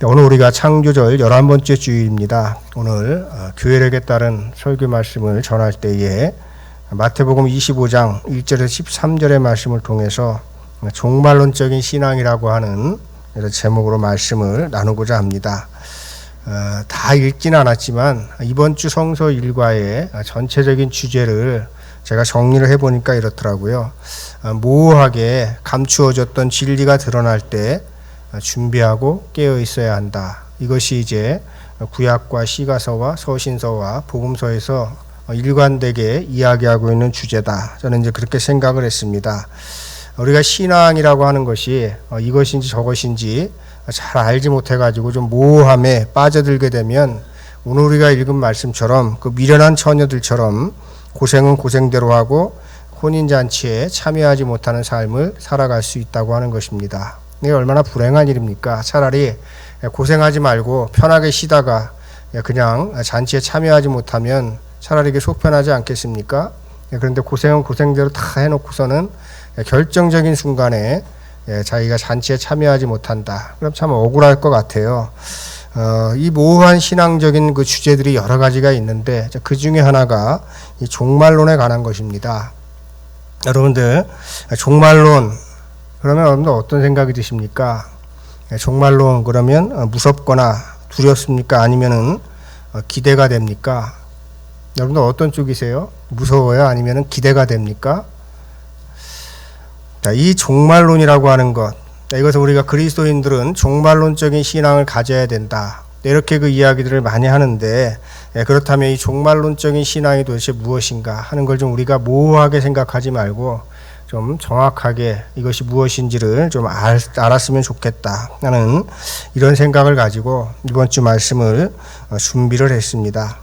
오늘 우리가 창조절 11번째 주일입니다. 오늘 교회력에 따른 설교 말씀을 전할 때에 마태복음 25장 1절에서 13절의 말씀을 통해서 종말론적인 신앙이라고 하는 이런 제목으로 말씀을 나누고자 합니다. 다 읽지는 않았지만 이번 주 성서 일과의 전체적인 주제를 제가 정리를 해보니까 이렇더라고요. 모호하게 감추어졌던 진리가 드러날 때 준비하고 깨어 있어야 한다. 이것이 이제 구약과 시가서와 서신서와 복음서에서 일관되게 이야기하고 있는 주제다. 저는 이제 그렇게 생각을 했습니다. 우리가 신앙이라고 하는 것이 이것인지 저것인지 잘 알지 못해가지고 좀 모호함에 빠져들게 되면 오늘 우리가 읽은 말씀처럼 그 미련한 처녀들처럼 고생은 고생대로 하고 혼인잔치에 참여하지 못하는 삶을 살아갈 수 있다고 하는 것입니다. 이게 얼마나 불행한 일입니까? 차라리 고생하지 말고 편하게 쉬다가 그냥 잔치에 참여하지 못하면 차라리 이게 속편하지 않겠습니까? 그런데 고생은 고생대로 다 해놓고서는 결정적인 순간에 자기가 잔치에 참여하지 못한다. 그럼 참 억울할 것 같아요. 이 모호한 신앙적인 그 주제들이 여러 가지가 있는데 그 중에 하나가 이 종말론에 관한 것입니다. 여러분들 종말론 그러면 여러분들 어떤 생각이 드십니까? 종말론 그러면 무섭거나 두렵습니까? 아니면은 기대가 됩니까? 여러분들 어떤 쪽이세요? 무서워요? 아니면은 기대가 됩니까? 이 종말론이라고 하는 것, 이것은 우리가 그리스도인들은 종말론적인 신앙을 가져야 된다. 이렇게 그 이야기들을 많이 하는데 그렇다면 이 종말론적인 신앙이 도대체 무엇인가 하는 걸 좀 우리가 모호하게 생각하지 말고 좀 정확하게 이것이 무엇인지를 좀 알았으면 좋겠다 하는 이런 생각을 가지고 이번 주 말씀을 준비를 했습니다.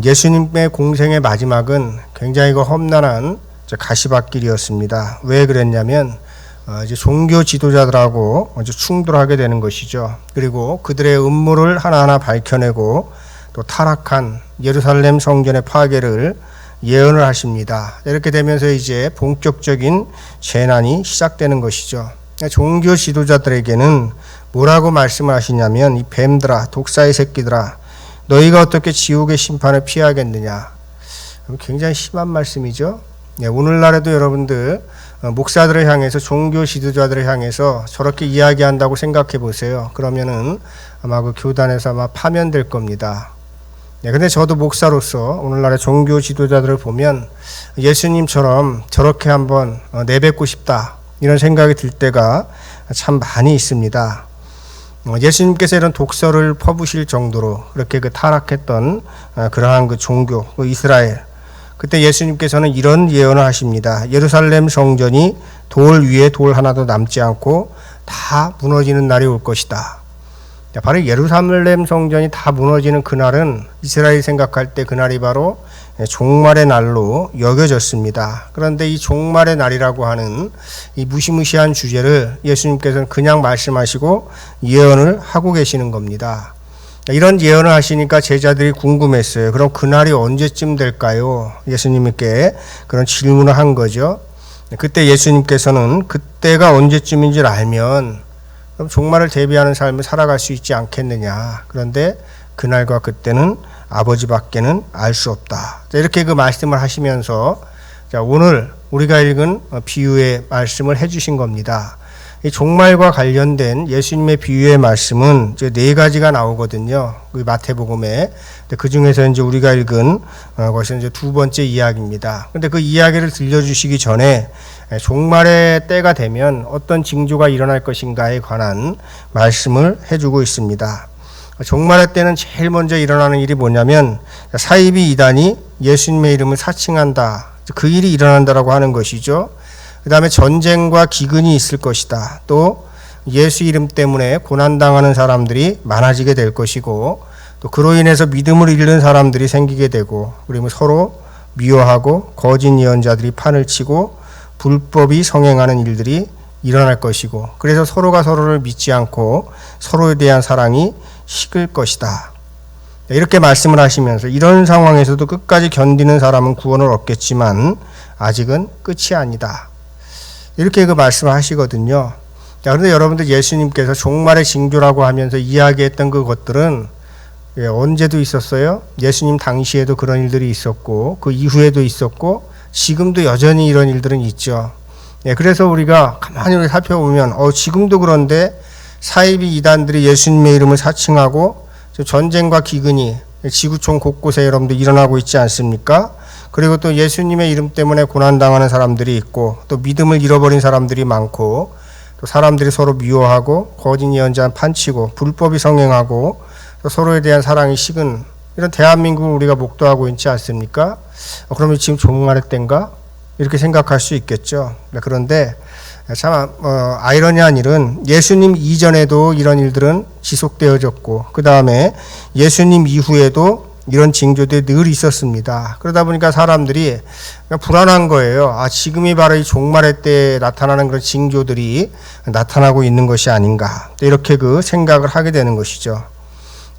예수님의 공생의 마지막은 굉장히 험난한 가시밭길이었습니다. 왜 그랬냐면 이제 종교 지도자들하고 충돌하게 되는 것이죠. 그리고 그들의 음모를 하나하나 밝혀내고 또 타락한 예루살렘 성전의 파괴를 예언을 하십니다. 이렇게 되면서 이제 본격적인 재난이 시작되는 것이죠. 종교 지도자들에게는 뭐라고 말씀을 하시냐면 이 뱀들아, 독사의 새끼들아, 너희가 어떻게 지옥의 심판을 피하겠느냐. 굉장히 심한 말씀이죠. 오늘날에도 여러분들 목사들을 향해서 종교 지도자들을 향해서 저렇게 이야기한다고 생각해 보세요. 그러면은 아마 그 교단에서 아마 파면될 겁니다. 근데 저도 목사로서 오늘날의 종교 지도자들을 보면 예수님처럼 저렇게 한번 내뱉고 싶다 이런 생각이 들 때가 참 많이 있습니다. 예수님께서 이런 독서를 퍼부실 정도로 그렇게 그 타락했던 그러한 그 종교, 그 이스라엘, 그때 예수님께서는 이런 예언을 하십니다. 예루살렘 성전이 돌 위에 돌 하나도 남지 않고 다 무너지는 날이 올 것이다. 바로 예루살렘 성전이 다 무너지는 그날은 이스라엘이 생각할 때 그날이 바로 종말의 날로 여겨졌습니다. 그런데 이 종말의 날이라고 하는 이 무시무시한 주제를 예수님께서는 그냥 말씀하시고 예언을 하고 계시는 겁니다. 이런 예언을 하시니까 제자들이 궁금했어요. 그럼 그날이 언제쯤 될까요? 예수님께 그런 질문을 한 거죠. 그때 예수님께서는 그때가 언제쯤인지를 알면 그럼 종말을 대비하는 삶을 살아갈 수 있지 않겠느냐. 그런데 그날과 그때는 아버지밖에는 알 수 없다. 이렇게 그 말씀을 하시면서 오늘 우리가 읽은 비유의 말씀을 해주신 겁니다. 이 종말과 관련된 예수님의 비유의 말씀은 이제 4가지가 나오거든요. 그 마태복음에. 그 중에서 이제 우리가 읽은 것은 이제 2번째 이야기입니다. 근데 그 이야기를 들려주시기 전에 종말의 때가 되면 어떤 징조가 일어날 것인가에 관한 말씀을 해주고 있습니다. 종말의 때는 제일 먼저 일어나는 일이 뭐냐면 사이비 이단이 예수님의 이름을 사칭한다. 그 일이 일어난다라고 하는 것이죠. 그 다음에 전쟁과 기근이 있을 것이다. 또 예수 이름 때문에 고난당하는 사람들이 많아지게 될 것이고 또 그로 인해서 믿음을 잃는 사람들이 생기게 되고 그리고 서로 미워하고 거짓 예언자들이 판을 치고 불법이 성행하는 일들이 일어날 것이고 그래서 서로가 서로를 믿지 않고 서로에 대한 사랑이 식을 것이다. 이렇게 말씀을 하시면서 이런 상황에서도 끝까지 견디는 사람은 구원을 얻겠지만 아직은 끝이 아니다. 이렇게 그 말씀을 하시거든요. 자, 그런데 여러분들 예수님께서 종말의 징조라고 하면서 이야기했던 그것들은 언제도 있었어요? 예수님 당시에도 그런 일들이 있었고 그 이후에도 있었고 지금도 여전히 이런 일들은 있죠. 그래서 우리가 가만히 살펴보면 지금도 그런데 사이비 이단들이 예수님의 이름을 사칭하고 전쟁과 기근이 지구촌 곳곳에 여러분들 일어나고 있지 않습니까? 그리고 또 예수님의 이름 때문에 고난당하는 사람들이 있고 또 믿음을 잃어버린 사람들이 많고 또 사람들이 서로 미워하고 거짓 예언자 판치고 불법이 성행하고 또 서로에 대한 사랑이 식은 이런 대한민국을 우리가 목도하고 있지 않습니까? 그러면 지금 종말의 때인가? 이렇게 생각할 수 있겠죠. 그런데 참 아이러니한 일은 예수님 이전에도 이런 일들은 지속되어졌고 그 다음에 예수님 이후에도 이런 징조들이 늘 있었습니다. 그러다 보니까 사람들이 불안한 거예요. 지금이 바로 이 종말의 때에 나타나는 그런 징조들이 나타나고 있는 것이 아닌가. 이렇게 그 생각을 하게 되는 것이죠.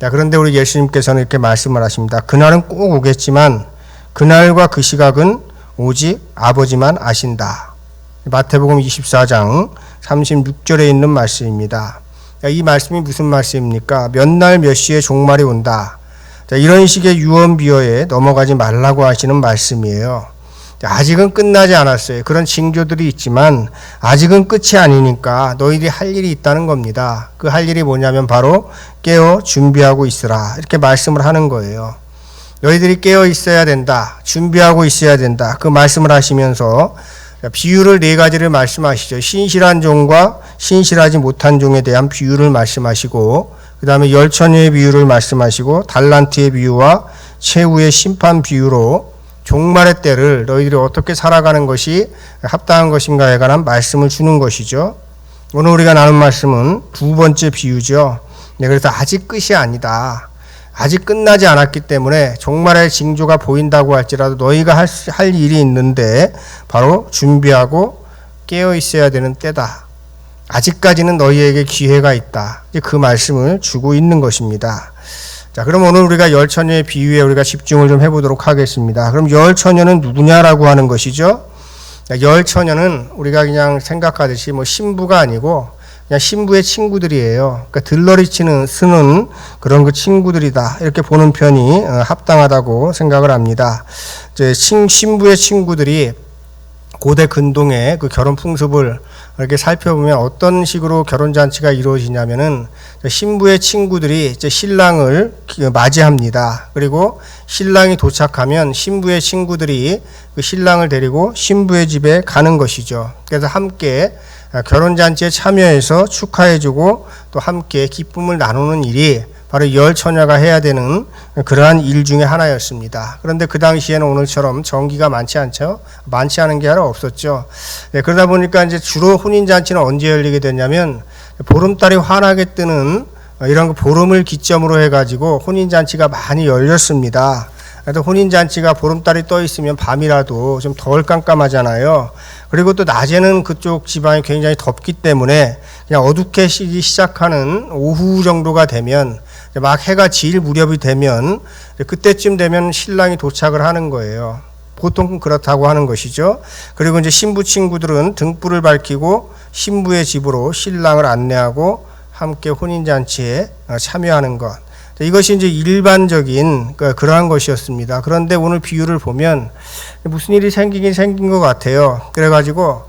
자, 그런데 우리 예수님께서는 이렇게 말씀을 하십니다. 그날은 꼭 오겠지만 그날과 그 시각은 오직 아버지만 아신다. 마태복음 24장 36절에 있는 말씀입니다. 이 말씀이 무슨 말씀입니까? 몇 날 몇 시에 종말이 온다. 자, 이런 식의 유언비어에 넘어가지 말라고 하시는 말씀이에요. 자, 아직은 끝나지 않았어요. 그런 징조들이 있지만 아직은 끝이 아니니까 너희들이 할 일이 있다는 겁니다. 그 할 일이 뭐냐면 바로 깨어 준비하고 있으라. 이렇게 말씀을 하는 거예요. 너희들이 깨어 있어야 된다. 준비하고 있어야 된다. 그 말씀을 하시면서 비유를 4가지를 말씀하시죠. 신실한 종과 신실하지 못한 종에 대한 비유를 말씀하시고 그 다음에 열처녀의 비유를 말씀하시고 달란트의 비유와 최후의 심판 비유로 종말의 때를 너희들이 어떻게 살아가는 것이 합당한 것인가에 관한 말씀을 주는 것이죠. 오늘 우리가 나눈 말씀은 2번째 비유죠. 그래서 아직 끝이 아니다. 아직 끝나지 않았기 때문에 종말의 징조가 보인다고 할지라도 너희가 할 일이 있는데 바로 준비하고 깨어 있어야 되는 때다. 아직까지는 너희에게 기회가 있다. 그 말씀을 주고 있는 것입니다. 자, 그럼 오늘 우리가 열처녀의 비유에 우리가 집중을 좀 해보도록 하겠습니다. 그럼 열처녀는 누구냐라고 하는 것이죠. 열처녀는 우리가 그냥 생각하듯이 신부가 아니고 그냥 신부의 친구들이에요. 그러니까 들러리 쓰는 그런 그 친구들이다. 이렇게 보는 편이 합당하다고 생각을 합니다. 이제 신부의 친구들이 고대 근동의 그 결혼 풍습을 이렇게 살펴보면 어떤 식으로 결혼잔치가 이루어지냐면은 신부의 친구들이 이제 신랑을 맞이합니다. 그리고 신랑이 도착하면 신부의 친구들이 그 신랑을 데리고 신부의 집에 가는 것이죠. 그래서 함께 결혼잔치에 참여해서 축하해주고 또 함께 기쁨을 나누는 일이 바로 열처녀가 해야 되는 그러한 일 중에 하나였습니다. 그런데 그 당시에는 오늘처럼 전기가 많지 않죠. 많지 않은 게 하나 없었죠. 그러다 보니까 이제 주로 혼인잔치는 언제 열리게 됐냐면 보름달이 환하게 뜨는 이런 보름을 기점으로 해가지고 혼인잔치가 많이 열렸습니다. 그래서 혼인잔치가 보름달이 떠 있으면 밤이라도 좀 덜 깜깜하잖아요. 그리고 또 낮에는 그쪽 지방이 굉장히 덥기 때문에 그냥 어둡게 시작하는 오후 정도가 되면 막 해가 질 무렵이 되면 그때쯤 되면 신랑이 도착을 하는 거예요. 보통 그렇다고 하는 것이죠. 그리고 이제 신부 친구들은 등불을 밝히고 신부의 집으로 신랑을 안내하고 함께 혼인잔치에 참여하는 것. 이것이 이제 일반적인 그러한 것이었습니다. 그런데 오늘 비유를 보면 무슨 일이 생긴 것 같아요. 그래가지고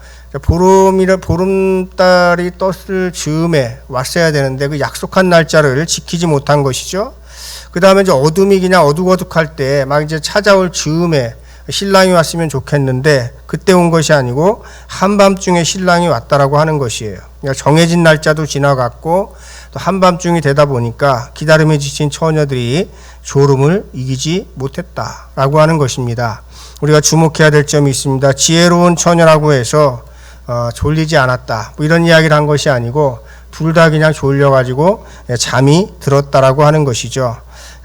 보름달이 떴을 즈음에 왔어야 되는데 그 약속한 날짜를 지키지 못한 것이죠. 그 다음에 이제 어둠이 그냥 어둑어둑할 때 막 이제 찾아올 즈음에 신랑이 왔으면 좋겠는데 그때 온 것이 아니고 한밤중에 신랑이 왔다라고 하는 것이에요. 그러니까 정해진 날짜도 지나갔고 또 한밤중이 되다 보니까 기다림에 지친 처녀들이 졸음을 이기지 못했다라고 하는 것입니다. 우리가 주목해야 될 점이 있습니다. 지혜로운 처녀라고 해서 졸리지 않았다. 이런 이야기를 한 것이 아니고 둘 다 그냥 졸려가지고 잠이 들었다라고 하는 것이죠.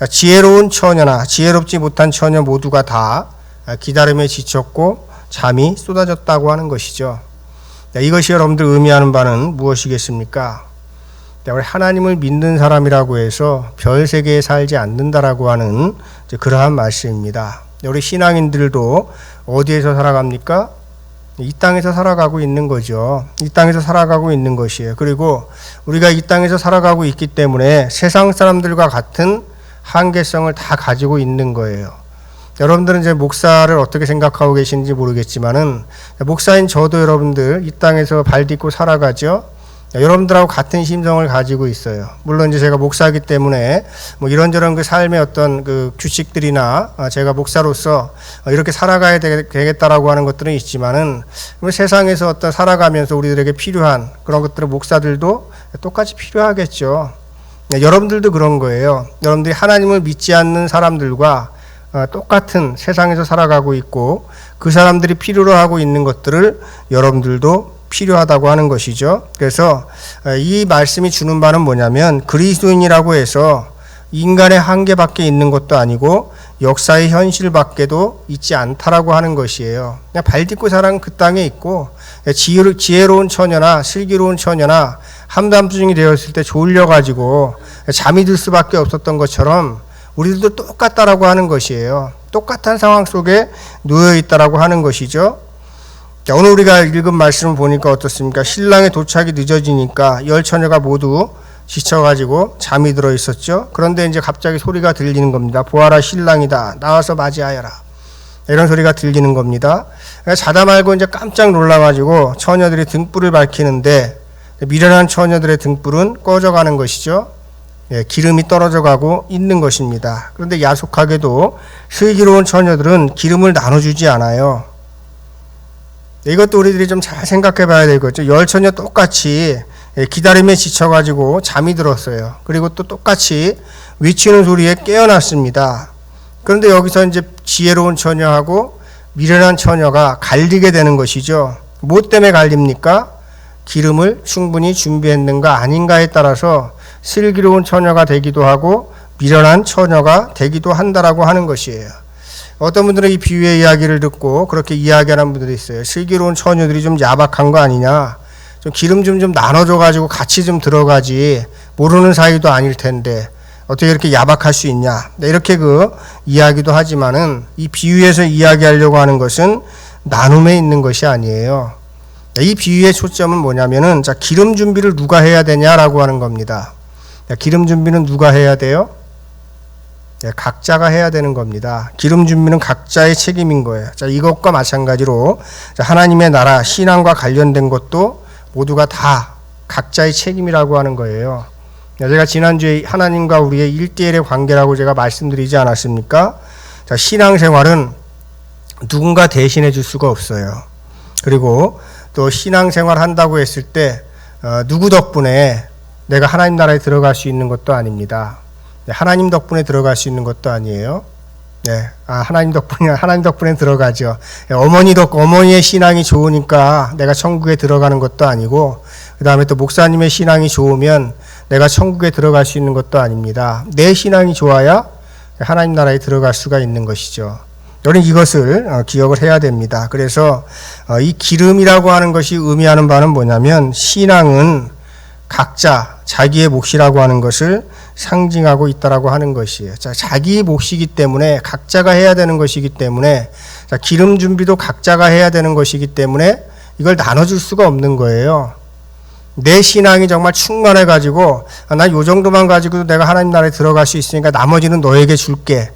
지혜로운 처녀나 지혜롭지 못한 처녀 모두가 다 기다림에 지쳤고 잠이 쏟아졌다고 하는 것이죠. 이것이 여러분들 의미하는 바는 무엇이겠습니까? 우리 하나님을 믿는 사람이라고 해서 별 세계에 살지 않는다라고 하는 그러한 말씀입니다. 우리 신앙인들도 어디에서 살아갑니까? 이 땅에서 살아가고 있는 거죠. 이 땅에서 살아가고 있는 것이에요. 그리고 우리가 이 땅에서 살아가고 있기 때문에 세상 사람들과 같은 한계성을 다 가지고 있는 거예요. 여러분들은 이제 목사를 어떻게 생각하고 계시는지 모르겠지만은, 목사인 저도 여러분들 이 땅에서 발 딛고 살아가죠. 여러분들하고 같은 심정을 가지고 있어요. 물론 이제 제가 목사이기 때문에 뭐 이런저런 그 삶의 어떤 그 규칙들이나 제가 목사로서 이렇게 살아가야 되겠다라고 하는 것들은 있지만은, 세상에서 어떤 살아가면서 우리들에게 필요한 그런 것들은 목사들도 똑같이 필요하겠죠. 여러분들도 그런 거예요. 여러분들이 하나님을 믿지 않는 사람들과 똑같은 세상에서 살아가고 있고, 그 사람들이 필요로 하고 있는 것들을 여러분들도 필요하다고 하는 것이죠. 그래서 이 말씀이 주는 바는 뭐냐면, 그리스도인이라고 해서 인간의 한계밖에 있는 것도 아니고 역사의 현실밖에도 있지 않다라고 하는 것이에요. 그냥 발 딛고 살아가는 그 땅에 있고, 지혜로운 처녀나 슬기로운 처녀나 한밤중이 되었을 때 졸려가지고 잠이 들 수밖에 없었던 것처럼 우리들도 똑같다라고 하는 것이에요. 똑같은 상황 속에 놓여 있다라고 하는 것이죠. 자, 오늘 우리가 읽은 말씀을 보니까 어떻습니까? 신랑의 도착이 늦어지니까 열 처녀가 모두 지쳐가지고 잠이 들어 있었죠. 그런데 이제 갑자기 소리가 들리는 겁니다. 보아라, 신랑이다. 나와서 맞이하여라. 이런 소리가 들리는 겁니다. 자다 말고 이제 깜짝 놀라가지고 처녀들이 등불을 밝히는데, 미련한 처녀들의 등불은 꺼져가는 것이죠. 기름이 떨어져 가고 있는 것입니다. 그런데 야속하게도 슬기로운 처녀들은 기름을 나눠주지 않아요. 이것도 우리들이 좀 잘 생각해 봐야 되겠죠. 열 처녀 똑같이 기다림에 지쳐가지고 잠이 들었어요. 그리고 또 똑같이 외치는 소리에 깨어났습니다. 그런데 여기서 이제 지혜로운 처녀하고 미련한 처녀가 갈리게 되는 것이죠. 뭐 때문에 갈립니까? 기름을 충분히 준비했는가 아닌가에 따라서 슬기로운 처녀가 되기도 하고 미련한 처녀가 되기도 한다라고 하는 것이에요. 어떤 분들은 이 비유의 이야기를 듣고 그렇게 이야기하는 분들이 있어요. 슬기로운 처녀들이 좀 야박한 거 아니냐, 좀 기름 좀 나눠줘가지고 같이 좀 들어가지, 모르는 사이도 아닐 텐데 어떻게 이렇게 야박할 수 있냐, 이렇게 그 이야기도 하지만은, 이 비유에서 이야기하려고 하는 것은 나눔에 있는 것이 아니에요. 이 비유의 초점은 뭐냐면은, 자, 기름 준비를 누가 해야 되냐라고 하는 겁니다. 기름 준비는 누가 해야 돼요? 각자가 해야 되는 겁니다. 기름 준비는 각자의 책임인 거예요. 자, 이것과 마찬가지로 하나님의 나라, 신앙과 관련된 것도 모두가 다 각자의 책임이라고 하는 거예요. 제가 지난주에 하나님과 우리의 1대1의 관계라고 제가 말씀드리지 않았습니까? 자, 신앙생활은 누군가 대신해 줄 수가 없어요. 그리고 또 신앙생활 한다고 했을 때 누구 덕분에 내가 하나님 나라에 들어갈 수 있는 것도 아닙니다. 하나님 덕분에 들어갈 수 있는 것도 아니에요. 네, 하나님 덕분에 들어가죠. 어머니의 신앙이 좋으니까 내가 천국에 들어가는 것도 아니고, 그 다음에 또 목사님의 신앙이 좋으면 내가 천국에 들어갈 수 있는 것도 아닙니다. 내 신앙이 좋아야 하나님 나라에 들어갈 수가 있는 것이죠. 여러분, 이것을 기억을 해야 됩니다. 그래서 이 기름이라고 하는 것이 의미하는 바는 뭐냐면, 신앙은 각자 자기의 몫이라고 하는 것을 상징하고 있다라고 하는 것이에요. 자, 자기 몫이기 때문에, 각자가 해야 되는 것이기 때문에, 자, 기름 준비도 각자가 해야 되는 것이기 때문에 이걸 나눠줄 수가 없는 거예요. 내 신앙이 정말 충만해가지고, 나 요 정도만 가지고도 내가 하나님 나라에 들어갈 수 있으니까 나머지는 너에게 줄게,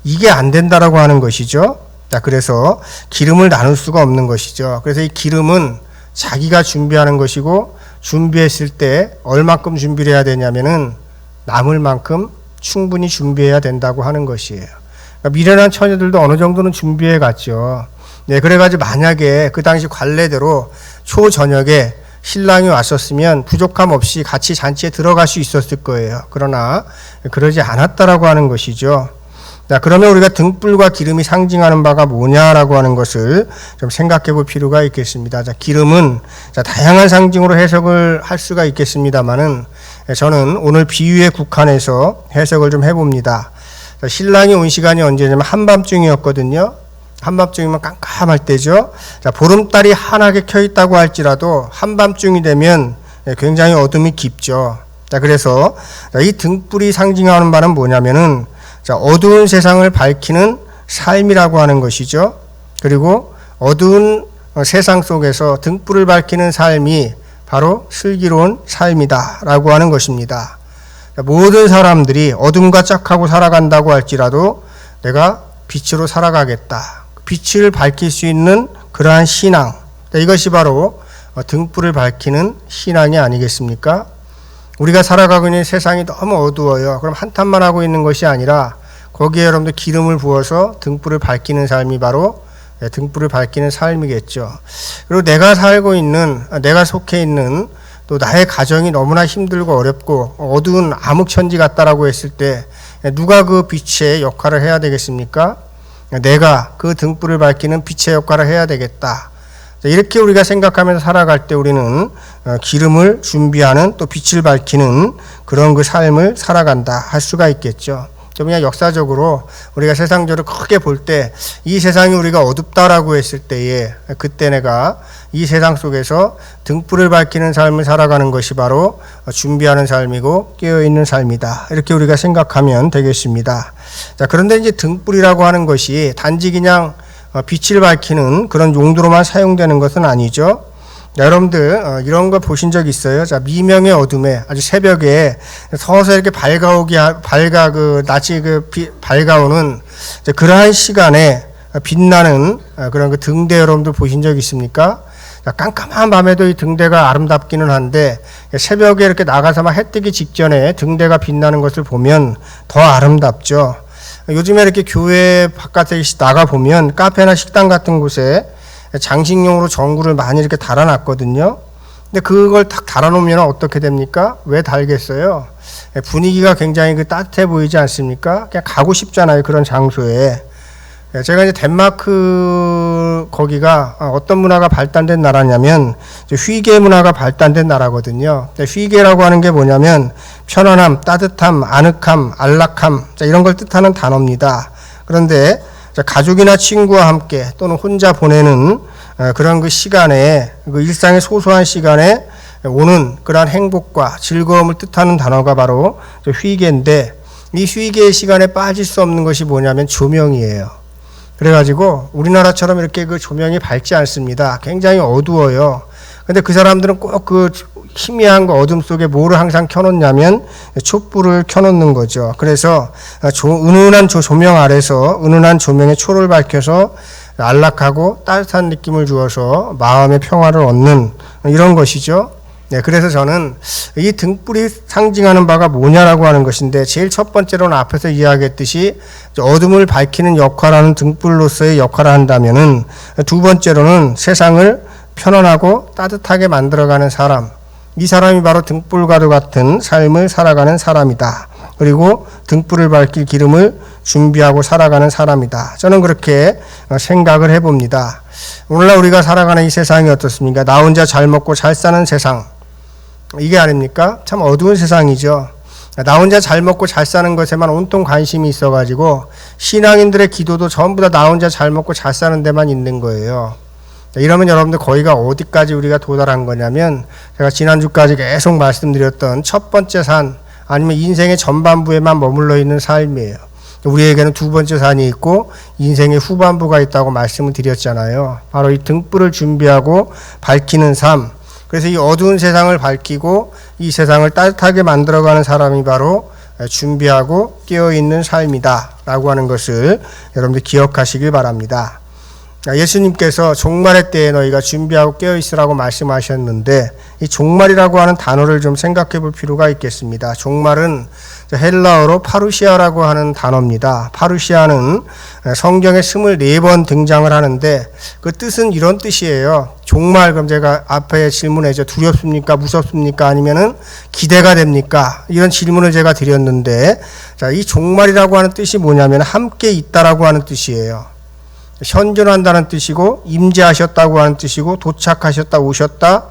이게 안 된다라고 하는 것이죠. 자, 그래서 기름을 나눌 수가 없는 것이죠. 그래서 이 기름은 자기가 준비하는 것이고, 준비했을 때 얼마큼 준비를 해야 되냐면은 남을 만큼 충분히 준비해야 된다고 하는 것이에요. 그러니까 미련한 처녀들도 어느 정도는 준비해 갔죠. 네, 그래가지고 만약에 그 당시 관례대로 초저녁에 신랑이 왔었으면 부족함 없이 같이 잔치에 들어갈 수 있었을 거예요. 그러나 그러지 않았다라고 하는 것이죠. 자, 그러면 우리가 등불과 기름이 상징하는 바가 뭐냐라고 하는 것을 좀 생각해 볼 필요가 있겠습니다. 자, 기름은 다양한 상징으로 해석을 할 수가 있겠습니다만은, 저는 오늘 비유에 국한해서 해석을 좀 해봅니다. 자, 신랑이 온 시간이 언제냐면 한밤중이었거든요. 한밤중이면 깜깜할 때죠. 자, 보름달이 환하게 켜 있다고 할지라도 한밤중이 되면 굉장히 어둠이 깊죠. 자, 그래서 이 등불이 상징하는 바는 뭐냐면은, 자, 어두운 세상을 밝히는 삶이라고 하는 것이죠. 그리고 어두운 세상 속에서 등불을 밝히는 삶이 바로 슬기로운 삶이다라고 하는 것입니다. 모든 사람들이 어둠과 짝하고 살아간다고 할지라도 내가 빛으로 살아가겠다. 빛을 밝힐 수 있는 그러한 신앙. 이것이 바로 등불을 밝히는 신앙이 아니겠습니까? 우리가 살아가고 있는 세상이 너무 어두워요. 그럼 한탄만 하고 있는 것이 아니라 거기에 여러분들 기름을 부어서 등불을 밝히는 삶이 바로 등불을 밝히는 삶이겠죠. 그리고 내가 살고 있는, 내가 속해 있는 또 나의 가정이 너무나 힘들고 어렵고 어두운 암흑천지 같다라고 했을 때 누가 그 빛의 역할을 해야 되겠습니까? 내가 그 등불을 밝히는 빛의 역할을 해야 되겠다. 이렇게 우리가 생각하면서 살아갈 때 우리는 기름을 준비하는 또 빛을 밝히는 그런 그 삶을 살아간다 할 수가 있겠죠. 좀 그냥 역사적으로 우리가 세상적으로 크게 볼 때 이 세상이 우리가 어둡다라고 했을 때에 그때 내가 이 세상 속에서 등불을 밝히는 삶을 살아가는 것이 바로 준비하는 삶이고 깨어있는 삶이다. 이렇게 우리가 생각하면 되겠습니다. 자, 그런데 이제 등불이라고 하는 것이 단지 그냥 빛을 밝히는 그런 용도로만 사용되는 것은 아니죠. 자, 여러분들 이런 거 보신 적 있어요? 자, 미명의 어둠에 아주 새벽에 서서 이렇게 낯이 밝아오는 그러한 시간에 빛나는 그런 그 등대 여러분들 보신 적 있습니까? 자, 깜깜한 밤에도 이 등대가 아름답기는 한데 새벽에 이렇게 나가서 막 해 뜨기 직전에 등대가 빛나는 것을 보면 더 아름답죠. 요즘에 이렇게 교회 바깥에 나가 보면 카페나 식당 같은 곳에 장식용으로 전구를 많이 이렇게 달아놨거든요. 근데 그걸 딱 달아놓으면 어떻게 됩니까? 왜 달겠어요? 분위기가 굉장히 따뜻해 보이지 않습니까? 그냥 가고 싶잖아요. 그런 장소에. 제가 이제 덴마크 거기가 어떤 문화가 발달된 나라냐면 휘게 문화가 발달된 나라거든요. 휘게라고 하는 게 뭐냐면 편안함, 따뜻함, 아늑함, 안락함 이런 걸 뜻하는 단어입니다. 그런데 가족이나 친구와 함께 또는 혼자 보내는 그런 그 시간에 그 일상의 소소한 시간에 오는 그러한 행복과 즐거움을 뜻하는 단어가 바로 휘게인데 이 휘게의 시간에 빠질 수 없는 것이 뭐냐면 조명이에요. 그래가지고 우리나라처럼 이렇게 그 조명이 밝지 않습니다. 굉장히 어두워요. 근데 그 사람들은 꼭 그 희미한 그 어둠 속에 뭐를 항상 켜놓냐면 촛불을 켜놓는 거죠. 그래서 은은한 조명 아래서 은은한 조명의 초를 밝혀서 안락하고 따뜻한 느낌을 주어서 마음의 평화를 얻는 이런 것이죠. 네, 그래서 저는 이 등불이 상징하는 바가 뭐냐라고 하는 것인데 제일 첫 번째로는 앞에서 이야기했듯이 어둠을 밝히는 역할하는 등불로서의 역할을 한다면은 두 번째로는 세상을 편안하고 따뜻하게 만들어가는 사람, 이 사람이 바로 등불과도 같은 삶을 살아가는 사람이다. 그리고 등불을 밝힐 기름을 준비하고 살아가는 사람이다. 저는 그렇게 생각을 해봅니다. 오늘날 우리가 살아가는 이 세상이 어떻습니까? 나 혼자 잘 먹고 잘 사는 세상. 이게 아닙니까? 참 어두운 세상이죠. 나 혼자 잘 먹고 잘 사는 것에만 온통 관심이 있어가지고 신앙인들의 기도도 전부 다 나 혼자 잘 먹고 잘 사는 데만 있는 거예요. 이러면 여러분들 거기가 어디까지 우리가 도달한 거냐면 제가 지난주까지 계속 말씀드렸던 첫 번째 산 아니면 인생의 전반부에만 머물러 있는 삶이에요. 우리에게는 두 번째 산이 있고 인생의 후반부가 있다고 말씀을 드렸잖아요. 바로 이 등불을 준비하고 밝히는 삶. 그래서 이 어두운 세상을 밝히고 이 세상을 따뜻하게 만들어가는 사람이 바로 준비하고 깨어있는 삶이다 라고 하는 것을 여러분들 기억하시길 바랍니다. 예수님께서 종말의 때에 너희가 준비하고 깨어있으라고 말씀하셨는데 이 종말이라고 하는 단어를 좀 생각해 볼 필요가 있겠습니다. 종말은 헬라어로 파루시아라고 하는 단어입니다. 파루시아는 성경에 24번 등장을 하는데 그 뜻은 이런 뜻이에요. 종말, 그럼 제가 앞에 질문했죠. 두렵습니까? 무섭습니까? 아니면은 기대가 됩니까? 이런 질문을 제가 드렸는데 자, 이 종말이라고 하는 뜻이 뭐냐면 함께 있다라고 하는 뜻이에요. 현존한다는 뜻이고 임재하셨다고 하는 뜻이고 도착하셨다, 오셨다,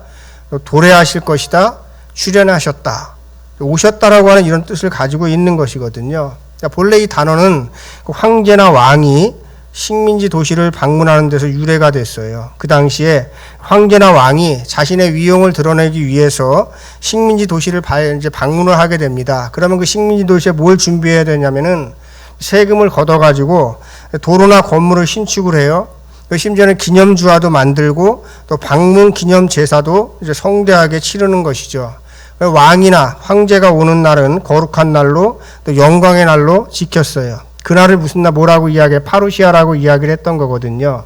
도래하실 것이다, 출현하셨다, 오셨다라고 하는 이런 뜻을 가지고 있는 것이거든요. 본래 이 단어는 황제나 왕이 식민지 도시를 방문하는 데서 유래가 됐어요. 그 당시에 황제나 왕이 자신의 위용을 드러내기 위해서 식민지 도시를 이제 방문을 하게 됩니다. 그러면 그 식민지 도시에 뭘 준비해야 되냐면은 세금을 걷어가지고 도로나 건물을 신축을 해요. 심지어는 기념주화도 만들고 또 방문 기념 제사도 이제 성대하게 치르는 것이죠. 왕이나 황제가 오는 날은 거룩한 날로 또 영광의 날로 지켰어요. 그날을 무슨 날 뭐라고 파루시아라고 이야기를 했던 거거든요.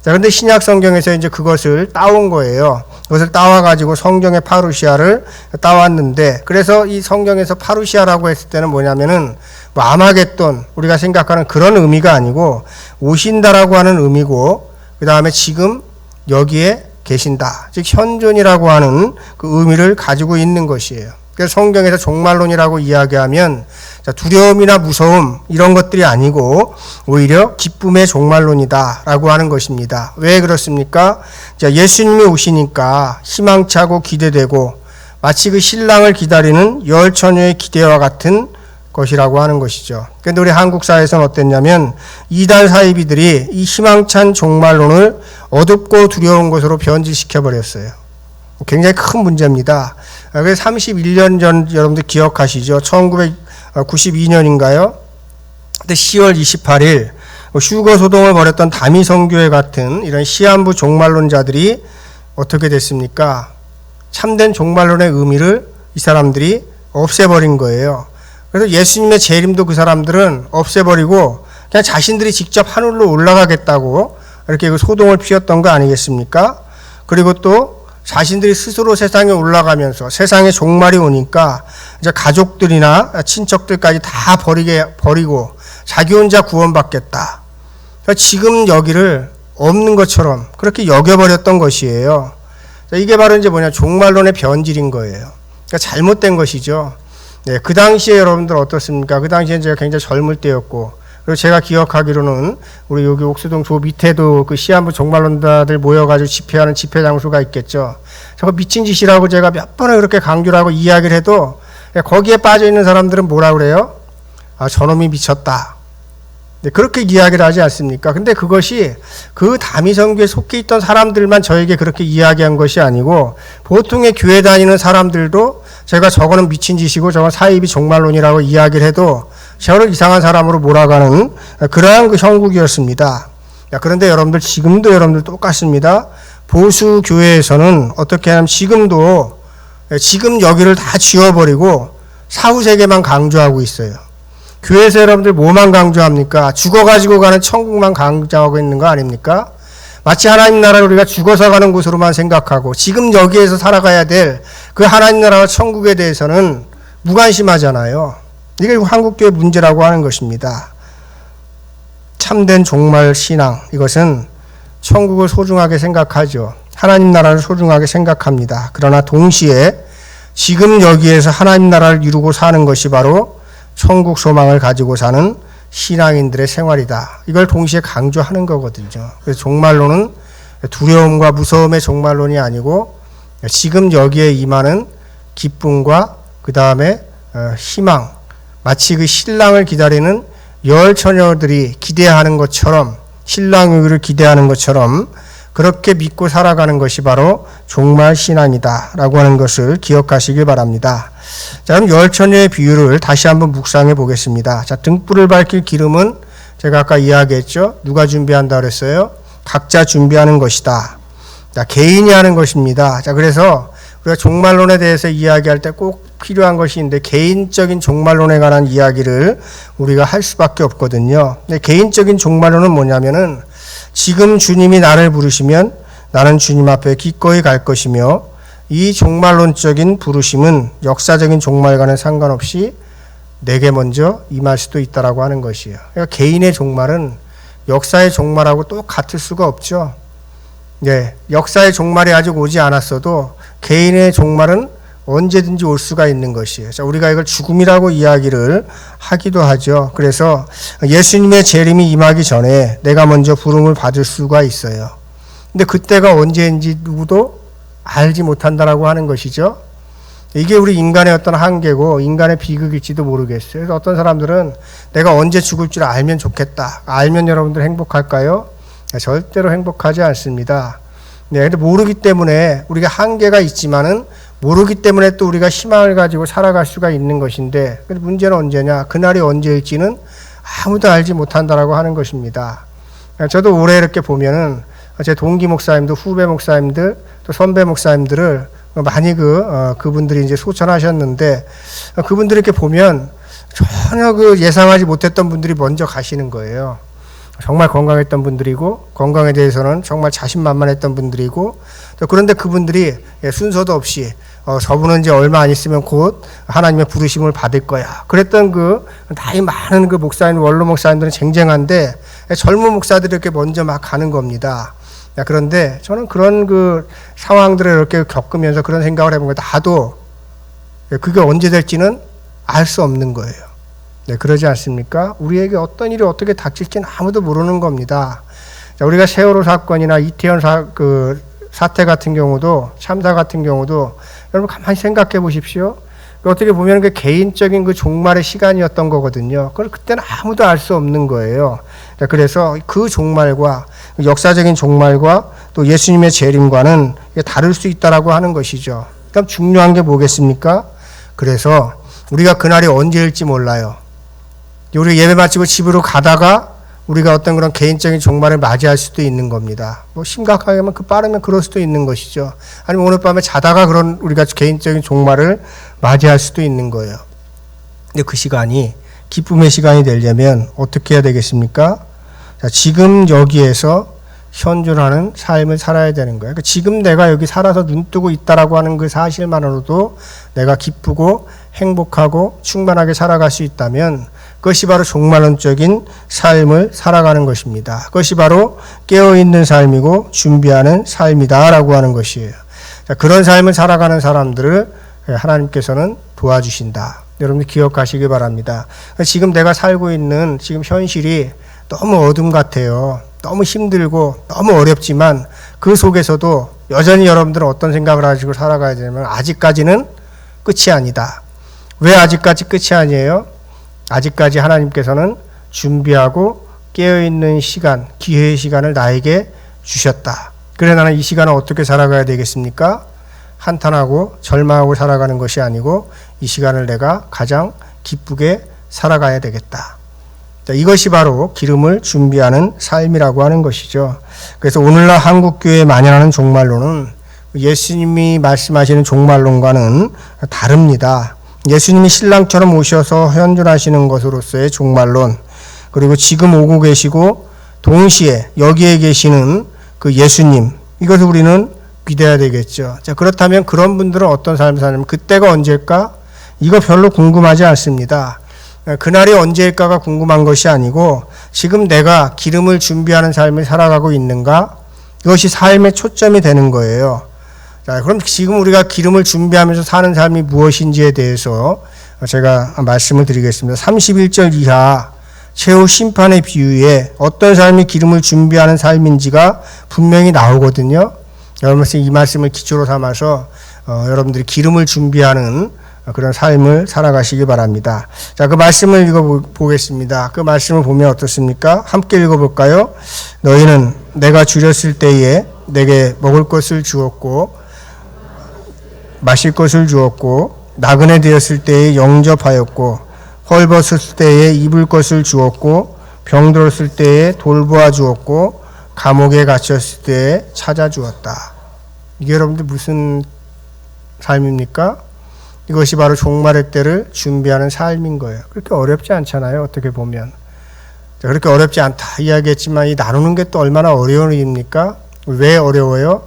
자, 근데 신약 성경에서 이제 그것을 따온 거예요. 그것을 따와가지고 성경의 파루시아를 따왔는데, 그래서 이 성경에서 파루시아라고 했을 때는 뭐냐면은, 뭐 아마겟돈, 우리가 생각하는 그런 의미가 아니고, 오신다라고 하는 의미고, 그 다음에 지금 여기에 계신다. 즉, 현존이라고 하는 그 의미를 가지고 있는 것이에요. 그래서 성경에서 종말론이라고 이야기하면 두려움이나 무서움 이런 것들이 아니고 오히려 기쁨의 종말론이다라고 하는 것입니다. 왜 그렇습니까? 예수님이 오시니까 희망차고 기대되고 마치 그 신랑을 기다리는 열 처녀의 기대와 같은 것이라고 하는 것이죠. 그런데 우리 한국 사회에서는 어땠냐면 이단 사이비들이 이 희망찬 종말론을 어둡고 두려운 것으로 변질시켜 버렸어요. 굉장히 큰 문제입니다. 그래서 31년 전 여러분들 기억하시죠? 1992년인가요? 그때 10월 28일 휴거 소동을 벌였던 다미성교회 같은 이런 시한부 종말론자들이 어떻게 됐습니까? 참된 종말론의 의미를 이 사람들이 없애버린 거예요. 그래서 예수님의 재림도 그 사람들은 없애버리고 그냥 자신들이 직접 하늘로 올라가겠다고 이렇게 그 소동을 피웠던 거 아니겠습니까? 그리고 또 자신들이 스스로 세상에 올라가면서 세상에 종말이 오니까 이제 가족들이나 친척들까지 다 버리고 자기 혼자 구원받겠다. 그러니까 지금 여기를 없는 것처럼 그렇게 여겨버렸던 것이에요. 이게 바로 이제 종말론의 변질인 거예요. 그러니까 잘못된 것이죠. 네, 그 당시에 여러분들 어떻습니까? 그 당시엔 제가 굉장히 젊을 때였고, 그리고 제가 기억하기로는 우리 여기 옥수동 조 밑에도 그 시한부 종말론자들 모여가지고 집회하는 집회 장소가 있겠죠. 저거 미친 짓이라고 제가 몇 번을 그렇게 강조를 하고 이야기를 해도 거기에 빠져 있는 사람들은 뭐라 그래요? 아, 저놈이 미쳤다. 네, 그렇게 이야기를 하지 않습니까? 근데 그것이 그 다미성교에 속해 있던 사람들만 저에게 그렇게 이야기한 것이 아니고 보통의 교회 다니는 사람들도 제가 저거는 미친 짓이고 저건 사이비 종말론이라고 이야기를 해도 저를 이상한 사람으로 몰아가는 그러한 그 형국이었습니다. 그런데 여러분들 지금도 여러분들 똑같습니다. 보수 교회에서는 어떻게 하냐면 지금도 지금 여기를 다 지워버리고 사후세계만 강조하고 있어요. 교회에서 여러분들 뭐만 강조합니까? 죽어가지고 가는 천국만 강조하고 있는 거 아닙니까? 마치 하나님 나라를 우리가 죽어서 가는 곳으로만 생각하고 지금 여기에서 살아가야 될 그 하나님 나라와 천국에 대해서는 무관심하잖아요. 이게 한국교회 문제라고 하는 것입니다. 참된 종말 신앙, 이것은 천국을 소중하게 생각하죠. 하나님 나라를 소중하게 생각합니다. 그러나 동시에 지금 여기에서 하나님 나라를 이루고 사는 것이 바로 천국 소망을 가지고 사는 신앙인들의 생활이다. 이걸 동시에 강조하는 거거든요. 그래서 종말론은 두려움과 무서움의 종말론이 아니고 지금 여기에 임하는 기쁨과 그 다음에 희망, 마치 그 신랑을 기다리는 열 처녀들이 기대하는 것처럼, 신랑을 기대하는 것처럼 그렇게 믿고 살아가는 것이 바로 종말 신앙이다라고 하는 것을 기억하시길 바랍니다. 자, 그럼 열 처녀의 비유를 다시 한번 묵상해 보겠습니다. 자, 등불을 밝힐 기름은 제가 아까 이야기했죠. 누가 준비한다 그랬어요? 각자 준비하는 것이다. 자, 개인이 하는 것입니다. 자, 그래서 우리가 종말론에 대해서 이야기할 때 꼭 필요한 것이 있는데 개인적인 종말론에 관한 이야기를 우리가 할 수밖에 없거든요. 근데 개인적인 종말론은 뭐냐면은 지금 주님이 나를 부르시면 나는 주님 앞에 기꺼이 갈 것이며 이 종말론적인 부르심은 역사적인 종말과는 상관없이 내게 먼저 임할 수도 있다라고 하는 것이에요. 그러니까 개인의 종말은 역사의 종말하고 또 같을 수가 없죠. 네, 역사의 종말이 아직 오지 않았어도 개인의 종말은 언제든지 올 수가 있는 것이에요. 자, 우리가 이걸 죽음이라고 이야기를 하기도 하죠. 그래서 예수님의 재림이 임하기 전에 내가 먼저 부름을 받을 수가 있어요. 근데 그때가 언제인지 누구도 알지 못한다라고 하는 것이죠. 이게 우리 인간의 어떤 한계고 인간의 비극일지도 모르겠어요. 그래서 어떤 사람들은 내가 언제 죽을 줄 알면 좋겠다. 알면 여러분들 행복할까요? 절대로 행복하지 않습니다. 네, 근데 모르기 때문에 우리가 한계가 있지만은 모르기 때문에 또 우리가 희망을 가지고 살아갈 수가 있는 것인데, 근데 문제는 언제냐? 그날이 언제일지는 아무도 알지 못한다라고 하는 것입니다. 저도 올해 이렇게 보면은 제 동기 목사님들, 후배 목사님들, 또 선배 목사님들을 많이 그분들이 이제 소천하셨는데 그분들 이렇게 보면 전혀 예상하지 못했던 분들이 먼저 가시는 거예요. 정말 건강했던 분들이고 건강에 대해서는 정말 자신만만했던 분들이고 또 그런데 그분들이 순서도 없이 저분은 이제 얼마 안 있으면 곧 하나님의 부르심을 받을 거야. 그랬던 나이 많은 목사님, 원로 목사님들은 쟁쟁한데 젊은 목사들이 이렇게 먼저 막 가는 겁니다. 그런데 저는 그런 상황들을 이렇게 겪으면서 그런 생각을 해본 거예요. 나도 그게 언제 될지는 알 수 없는 거예요. 네, 그러지 않습니까? 우리에게 어떤 일이 어떻게 닥칠지는 아무도 모르는 겁니다. 자, 우리가 세월호 사건이나 이태원 사태 같은 경우도, 참사 같은 경우도 여러분 가만히 생각해 보십시오. 어떻게 보면 개인적인 종말의 시간이었던 거거든요. 그때는 아무도 알 수 없는 거예요. 자, 그래서 그 종말과 역사적인 종말과 또 예수님의 재림과는 다를 수 있다라고 하는 것이죠. 그럼 중요한 게 뭐겠습니까? 그래서 우리가 그날이 언제일지 몰라요. 우리 예배 마치고 집으로 가다가 우리가 어떤 그런 개인적인 종말을 맞이할 수도 있는 겁니다. 심각하게 하면 빠르면 그럴 수도 있는 것이죠. 아니면 오늘 밤에 자다가 그런 우리가 개인적인 종말을 맞이할 수도 있는 거예요. 근데 그 시간이 기쁨의 시간이 되려면 어떻게 해야 되겠습니까? 자, 지금 여기에서 현존하는 삶을 살아야 되는 거예요. 그러니까 지금 내가 여기 살아서 눈뜨고 있다라고 하는 그 사실만으로도 내가 기쁘고 행복하고 충만하게 살아갈 수 있다면 그것이 바로 종말론적인 삶을 살아가는 것입니다. 그것이 바로 깨어있는 삶이고 준비하는 삶이다라고 하는 것이에요. 자, 그런 삶을 살아가는 사람들을 하나님께서는 도와주신다. 여러분들 기억하시기 바랍니다. 지금 내가 살고 있는 지금 현실이 너무 어둠 같아요. 너무 힘들고 너무 어렵지만 그 속에서도 여전히 여러분들은 어떤 생각을 가지고 살아가야 되냐면 아직까지는 끝이 아니다. 왜 아직까지 끝이 아니에요? 아직까지 하나님께서는 준비하고 깨어있는 시간, 기회의 시간을 나에게 주셨다. 그래 나는 이 시간을 어떻게 살아가야 되겠습니까? 한탄하고 절망하고 살아가는 것이 아니고 이 시간을 내가 가장 기쁘게 살아가야 되겠다. 자, 이것이 바로 기름을 준비하는 삶이라고 하는 것이죠. 그래서 오늘날 한국교회에 만연하는 종말론은 예수님이 말씀하시는 종말론과는 다릅니다. 예수님이 신랑처럼 오셔서 현존하시는 것으로서의 종말론, 그리고 지금 오고 계시고 동시에 여기에 계시는 그 예수님, 이것을 우리는 믿어야 되겠죠. 자, 그렇다면 그런 분들은 어떤 삶을 사냐면 그때가 언제일까? 이거 별로 궁금하지 않습니다. 그날이 언제일까가 궁금한 것이 아니고 지금 내가 기름을 준비하는 삶을 살아가고 있는가? 이것이 삶의 초점이 되는 거예요. 자, 그럼 지금 우리가 기름을 준비하면서 사는 삶이 무엇인지에 대해서 제가 말씀을 드리겠습니다. 31절 이하 최후 심판의 비유에 어떤 삶이 기름을 준비하는 삶인지가 분명히 나오거든요. 여러분 이 말씀을 기초로 삼아서 여러분들이 기름을 준비하는 그런 삶을 살아가시기 바랍니다. 자, 그 말씀을 읽어보겠습니다. 그 말씀을 보면 어떻습니까? 함께 읽어볼까요? 너희는 내가 줄였을 때에 내게 먹을 것을 주었고 마실 것을 주었고 나그네 되었을 때에 영접하였고 헐벗을 때에 입을 것을 주었고 병들었을 때에 돌보아 주었고 감옥에 갇혔을 때에 찾아주었다. 이게 여러분들 무슨 삶입니까? 이것이 바로 종말의 때를 준비하는 삶인 거예요. 그렇게 어렵지 않잖아요. 어떻게 보면. 그렇게 어렵지 않다 이야기했지만 이 나누는 게 또 얼마나 어려운 일입니까? 왜 어려워요?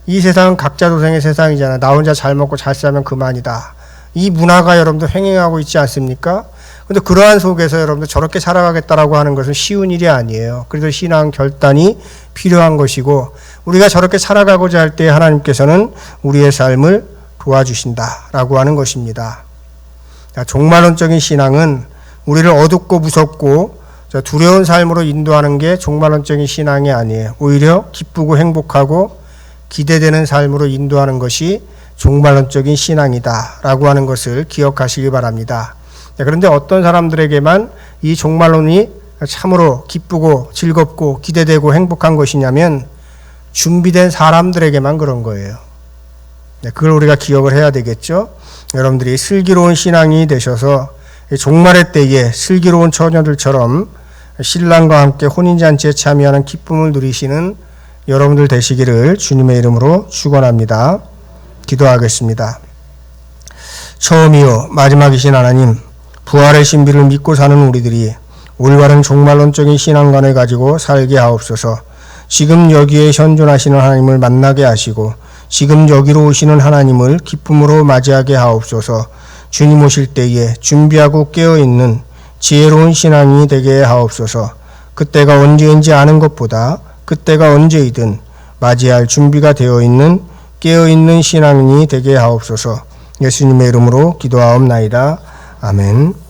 이 세상은 각자 도생의 세상이잖아요. 나 혼자 잘 먹고 잘 살면 그만이다. 이 문화가 여러분들 횡행하고 있지 않습니까? 근데 그러한 속에서 여러분들 저렇게 살아가겠다라고 하는 것은 쉬운 일이 아니에요. 그래서 신앙 결단이 필요한 것이고 우리가 저렇게 살아가고자 할 때 하나님께서는 우리의 삶을 도와주신다라고 하는 것입니다. 종말론적인 신앙은 우리를 어둡고 무섭고 두려운 삶으로 인도하는 게 종말론적인 신앙이 아니에요. 오히려 기쁘고 행복하고 기대되는 삶으로 인도하는 것이 종말론적인 신앙이다라고 하는 것을 기억하시기 바랍니다. 그런데 어떤 사람들에게만 이 종말론이 참으로 기쁘고 즐겁고 기대되고 행복한 것이냐면 준비된 사람들에게만 그런 거예요. 그걸 우리가 기억을 해야 되겠죠. 여러분들이 슬기로운 신앙이 되셔서 종말의 때에 슬기로운 처녀들처럼 신랑과 함께 혼인잔치에 참여하는 기쁨을 누리시는 여러분들 되시기를 주님의 이름으로 축원합니다. 기도하겠습니다. 처음이요 마지막이신 하나님, 부활의 신비를 믿고 사는 우리들이 올바른 종말론적인 신앙관을 가지고 살게 하옵소서. 지금 여기에 현존하시는 하나님을 만나게 하시고 지금 여기로 오시는 하나님을 기쁨으로 맞이하게 하옵소서. 주님 오실 때에 준비하고 깨어있는 지혜로운 신앙이 되게 하옵소서. 그때가 언제인지 아는 것보다 그때가 언제이든 맞이할 준비가 되어 있는 깨어있는 신앙인이 되게 하옵소서. 예수님의 이름으로 기도하옵나이다. 아멘.